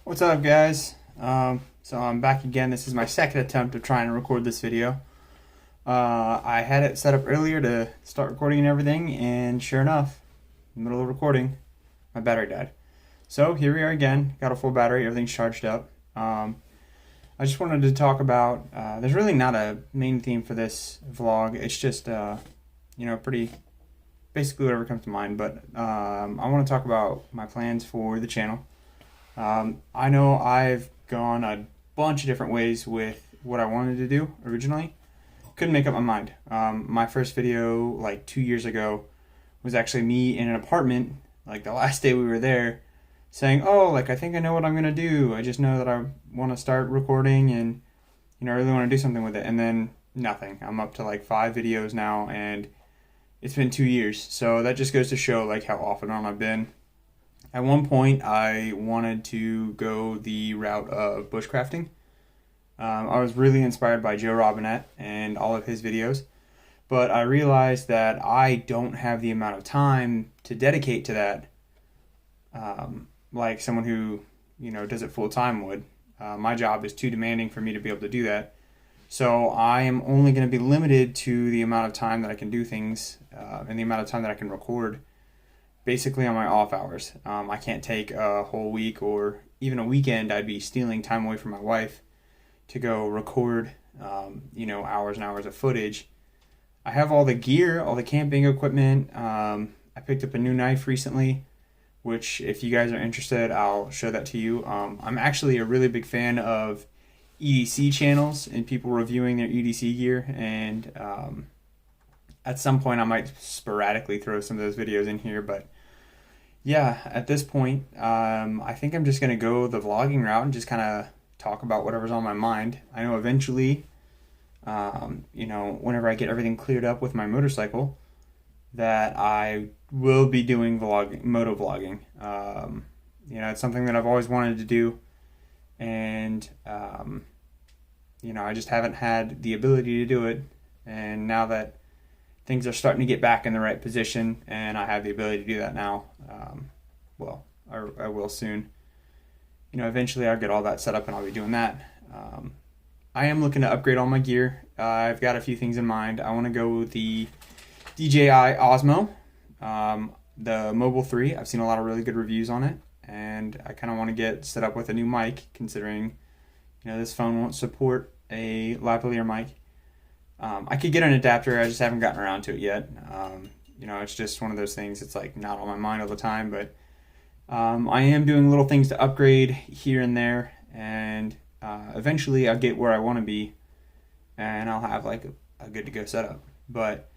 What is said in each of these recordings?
What's up, guys? So I'm back again. This is my second attempt of trying to record this video. I had it set up earlier to start recording and everything, and sure enough, in the middle of recording, my battery died. So here we are again. Got a full battery. Everything's charged up. I just wanted to talk about. There's really not a main theme for this vlog. It's just pretty basically whatever comes to mind. But I want to talk about my plans for the channel. I know I've gone a bunch of different ways with what I wanted to do originally. Couldn't make up my mind. My first video, like 2 years ago, was actually me in an apartment, like the last day we were there, saying, oh, like I think I know what I'm going to do. I just know that I want to start recording and, I really want to do something with it. And then nothing. I'm up to like 5 videos now and it's been 2 years. So that just goes to show like how off and on I've been. At one point, I wanted to go the route of bushcrafting. I was really inspired by Joe Robinette and all of his videos, but I realized that I don't have the amount of time to dedicate to that, like someone who, does it full time would. My job is too demanding for me to be able to do that. So I am only going to be limited to the amount of time that I can do things and the amount of time that I can record basically on my off hours. I can't take a whole week or even a weekend. I'd be stealing time away from my wife to go record, hours and hours of footage. I have all the gear, all the camping equipment. I picked up a new knife recently, which if you guys are interested, I'll show that to you. I'm actually a really big fan of EDC channels and people reviewing their EDC gear, and at some point I might sporadically throw some of those videos in here, but yeah, at this point, I think I'm just going to go the vlogging route and just kind of talk about whatever's on my mind. I know eventually, whenever I get everything cleared up with my motorcycle, that I will be doing moto vlogging. It's something that I've always wanted to do, and, I just haven't had the ability to do it, and now that things are starting to get back in the right position, and I have the ability to do that now. I will soon. Eventually I'll get all that set up and I'll be doing that. I am looking to upgrade all my gear. I've got a few things in mind. I want to go with the DJI Osmo, the Mobile 3. I've seen a lot of really good reviews on it, and I kind of want to get set up with a new mic, considering this phone won't support a lavalier mic. I could get an adapter, I just haven't gotten around to it yet. It's just one of those things, it's like not on my mind all the time, but I am doing little things to upgrade here and there, and eventually I'll get where I want to be, and I'll have like a good to go setup. But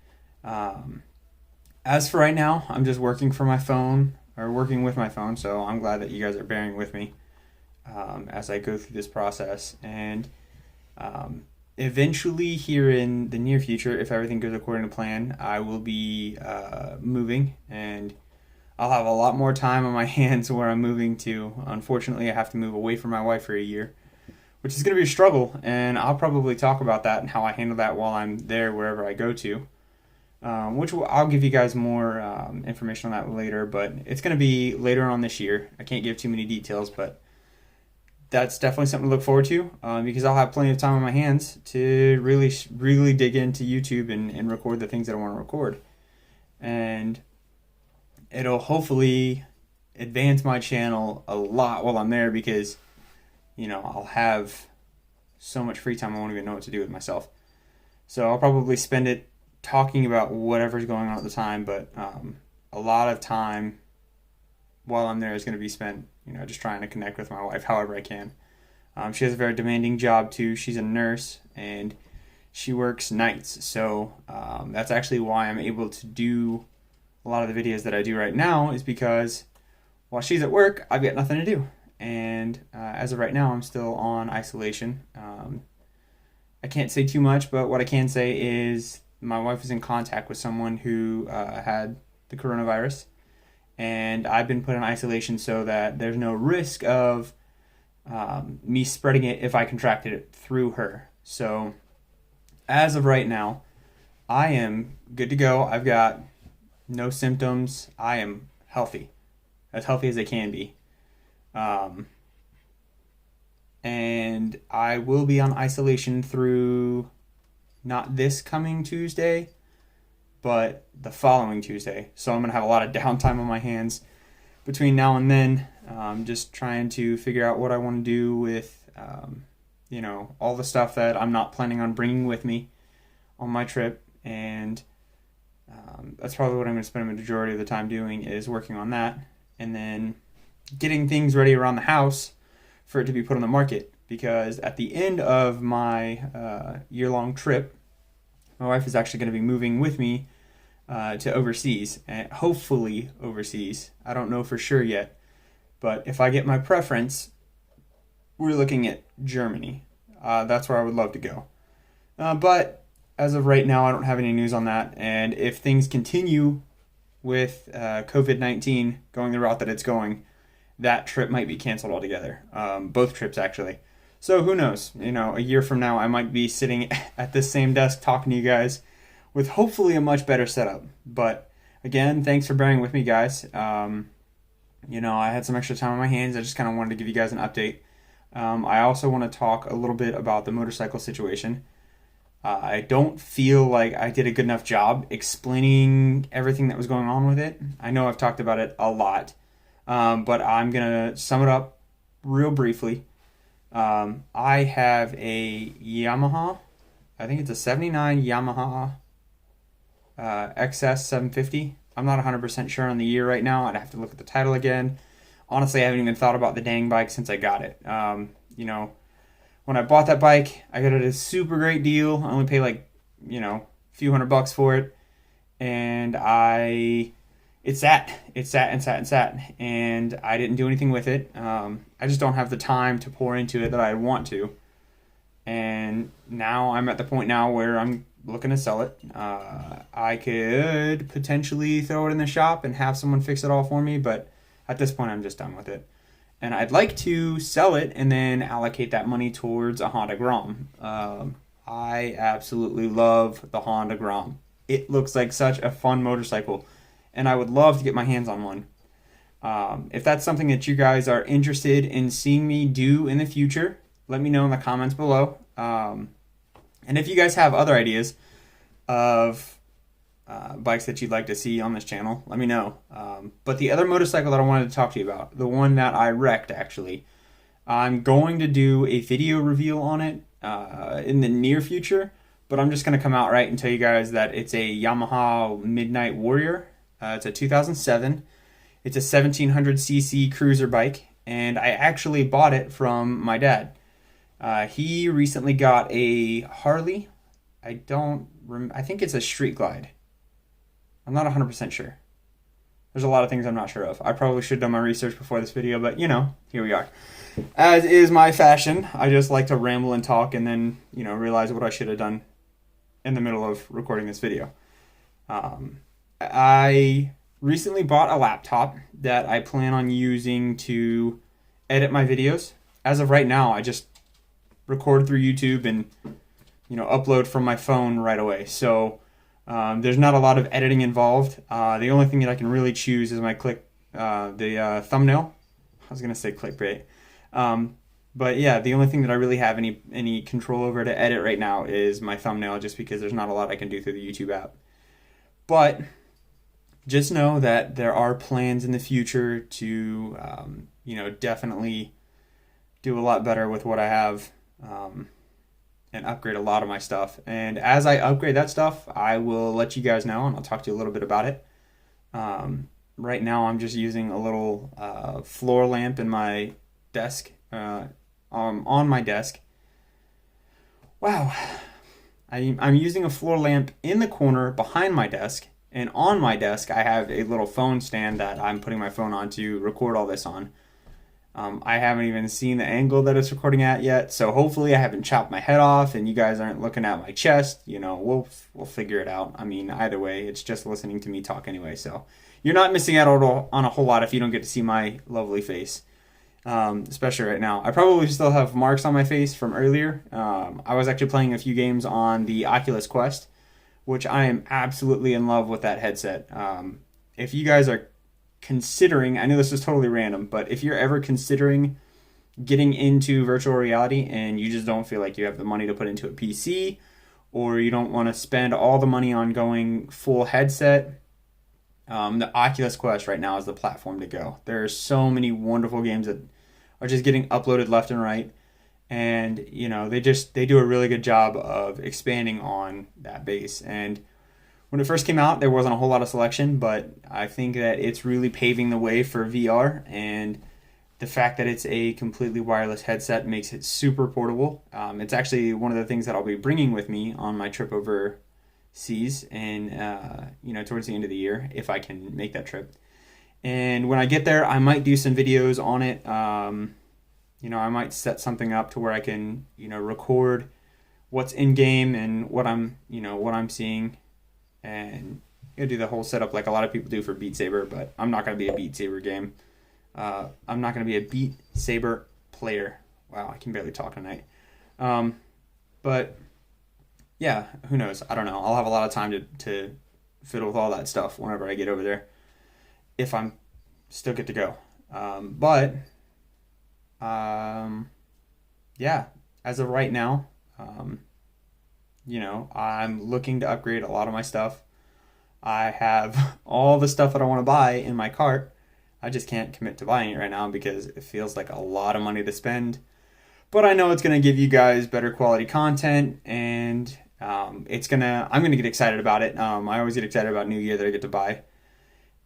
as for right now, I'm just working with my phone, so I'm glad that you guys are bearing with me as I go through this process. And eventually, here in the near future, if everything goes according to plan, I will be moving, and I'll have a lot more time on my hands where I'm moving to. Unfortunately, I have to move away from my wife for a year, which is going to be a struggle, and I'll probably talk about that and how I handle that while I'm there wherever I go to, I'll give you guys more information on that later, but it's going to be later on this year. I can't give too many details, but that's definitely something to look forward to, because I'll have plenty of time on my hands to really, really dig into YouTube and record the things that I want to record. And it'll hopefully advance my channel a lot while I'm there, because, I'll have so much free time I won't even know what to do with myself. So I'll probably spend it talking about whatever's going on at the time, but a lot of time while I'm there is going to be spent, just trying to connect with my wife however I can. She has a very demanding job too. She's a nurse and she works nights. So that's actually why I'm able to do a lot of the videos that I do right now, is because while she's at work, I've got nothing to do. And as of right now, I'm still on isolation. I can't say too much, but what I can say is my wife was in contact with someone who had the coronavirus, and I've been put in isolation so that there's no risk of me spreading it if I contracted it through her. So as of right now, I am good to go. I've got no symptoms. I am healthy, as healthy as I can be. and I will be on isolation through not this coming Tuesday, but the following Tuesday. So I'm going to have a lot of downtime on my hands between now and then. Just trying to figure out what I want to do with, all the stuff that I'm not planning on bringing with me on my trip. And that's probably what I'm going to spend a majority of the time doing, is working on that. And then getting things ready around the house for it to be put on the market. Because at the end of my year-long trip, my wife is actually going to be moving with me to overseas, and hopefully overseas. I don't know for sure yet, but if I get my preference, we're looking at Germany. That's where I would love to go. But as of right now, I don't have any news on that, and if things continue with COVID-19 going the route that it's going, that trip might be canceled altogether. Both trips, actually. So who knows? A year from now, I might be sitting at this same desk talking to you guys with hopefully a much better setup. But again, thanks for bearing with me, guys. I had some extra time on my hands. I just kind of wanted to give you guys an update. I also want to talk a little bit about the motorcycle situation. I don't feel like I did a good enough job explaining everything that was going on with it. I know I've talked about it a lot, but I'm going to sum it up real briefly. I have a Yamaha, I think it's a 79 Yamaha XS 750. I'm not 100% sure on the year right now. I'd have to look at the title again. Honestly, I haven't even thought about the dang bike since I got it. When I bought that bike, I got it at a super great deal. I only paid a few $100 for it. And it sat, and I didn't do anything with it. I just don't have the time to pour into it that I want to. And now I'm at the point now where I'm looking to sell it. I could potentially throw it in the shop and have someone fix it all for me, but at this point I'm just done with it. And I'd like to sell it and then allocate that money towards a Honda Grom. I absolutely love the Honda Grom. It looks like such a fun motorcycle, and I would love to get my hands on one. If that's something that you guys are interested in seeing me do in the future, let me know in the comments below. And if you guys have other ideas of bikes that you'd like to see on this channel, let me know. But the other motorcycle that I wanted to talk to you about, the one that I wrecked actually, I'm going to do a video reveal on it in the near future, but I'm just going to come out right and tell you guys that it's a Yamaha Midnight Warrior. It's a 2007. It's a 1700cc cruiser bike, and I actually bought it from my dad. He recently got a Harley. I think it's a Street Glide. I'm not 100% sure. There's a lot of things I'm not sure of. I probably should have done my research before this video, but here we are. As is my fashion, I just like to ramble and talk and then, realize what I should have done in the middle of recording this video. I recently bought a laptop that I plan on using to edit my videos. As of right now, I just record through YouTube and, upload from my phone right away. So there's not a lot of editing involved. The only thing that I can really choose is my the thumbnail. I was going to say clickbait. But yeah, the only thing that I really have any control over to edit right now is my thumbnail, just because there's not a lot I can do through the YouTube app. But just know that there are plans in the future to, definitely do a lot better with what I have, and upgrade a lot of my stuff. And as I upgrade that stuff, I will let you guys know, and I'll talk to you a little bit about it. Right now, I'm just using a little floor lamp in my desk, on my desk. Wow. I'm using a floor lamp in the corner behind my desk, and on my desk I have a little phone stand that I'm putting my phone on to record all this on. I haven't even seen the angle that it's recording at yet, so hopefully I haven't chopped my head off and you guys aren't looking at my chest. We'll figure it out. I mean, either way, it's just listening to me talk anyway, so you're not missing out on a whole lot if you don't get to see my lovely face. Especially right now. I probably still have marks on my face from earlier. I was actually playing a few games on the Oculus Quest, which I am absolutely in love with that headset. If you guys are considering, I know this is totally random, but if you're ever considering getting into virtual reality and you just don't feel like you have the money to put into a PC, or you don't want to spend all the money on going full headset, the Oculus Quest right now is the platform to go. There are so many wonderful games that are just getting uploaded left and right, and they do a really good job of expanding on that base. And when it first came out, there wasn't a whole lot of selection, but I think that it's really paving the way for VR, and the fact that it's a completely wireless headset makes it super portable. It's actually one of the things that I'll be bringing with me on my trip overseas, and towards the end of the year, if I can make that trip. And when I get there, I might do some videos on it. I might set something up to where I can record what's in game and what I'm seeing, and do the whole setup like a lot of people do for Beat Saber. But I'm not going to be a Beat Saber game. I'm not going to be a Beat Saber player. Wow, I can barely talk tonight. But yeah, who knows? I don't know. I'll have a lot of time to fiddle with all that stuff whenever I get over there, if I'm still good to go. Yeah, as of right now, I'm looking to upgrade a lot of my stuff. I have all the stuff that I want to buy in my cart. I just can't commit to buying it right now because it feels like a lot of money to spend. But I know it's going to give you guys better quality content, and I'm going to get excited about it. I always get excited about new gear that I get to buy.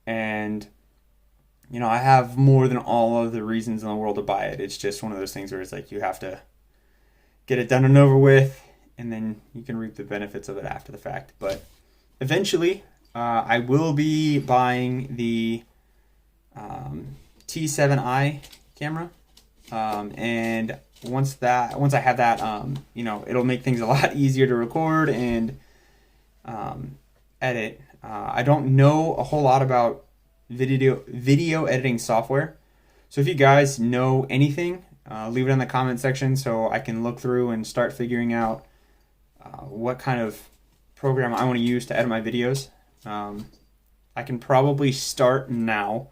And, I have more than all of the reasons in the world to buy it. It's just one of those things where it's like you have to get it done and over with, and then you can reap the benefits of it after the fact. But eventually, I will be buying the T7i camera, and once I have that, it'll make things a lot easier to record and edit. I don't know a whole lot about video editing software, so if you guys know anything, leave it in the comment section so I can look through and start figuring out what kind of program I want to use to edit my videos. I can probably start now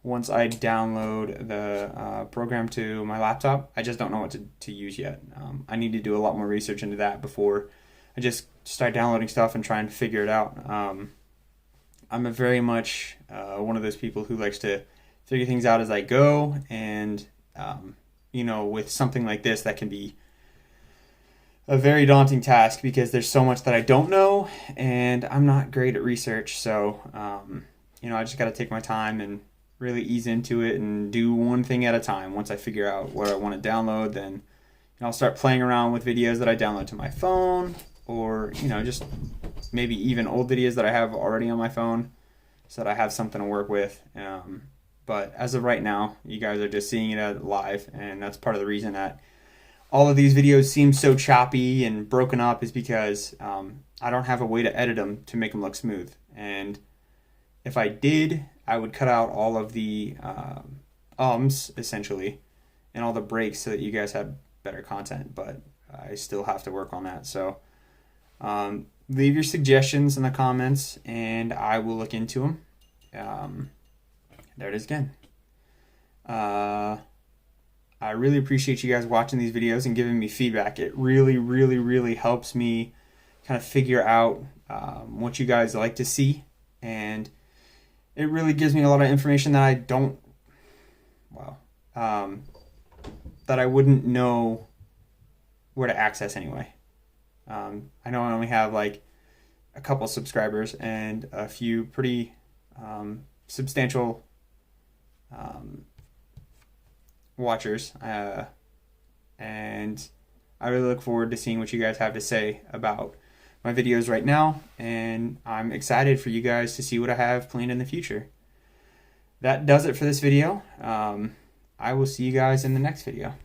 once I download the program to my laptop. I just don't know what to use yet. I need to do a lot more research into that before I just start downloading stuff and trying to figure it out. I'm a very much one of those people who likes to figure things out as I go, and with something like this, that can be a very daunting task because there's so much that I don't know, and I'm not great at research. So, I just got to take my time and really ease into it and do one thing at a time. Once I figure out what I want to download, then I'll start playing around with videos that I download to my phone, or just maybe even old videos that I have already on my phone, so that I have something to work with. But as of right now, you guys are just seeing it live, and that's part of the reason that all of these videos seem so choppy and broken up, is because I don't have a way to edit them to make them look smooth. And if I did, I would cut out all of the essentially, and all the breaks so that you guys have better content. But I still have to work on that. So leave your suggestions in the comments, and I will look into them. There it is again. I really appreciate you guys watching these videos and giving me feedback. It really, really, really helps me kind of figure out what you guys like to see, and it really gives me a lot of information that I don't, that I wouldn't know where to access anyway. I know I only have like a couple subscribers and a few pretty substantial watchers, and I really look forward to seeing what you guys have to say about my videos right now, and I'm excited for you guys to see what I have planned in the future. That does it for this video. I will see you guys in the next video.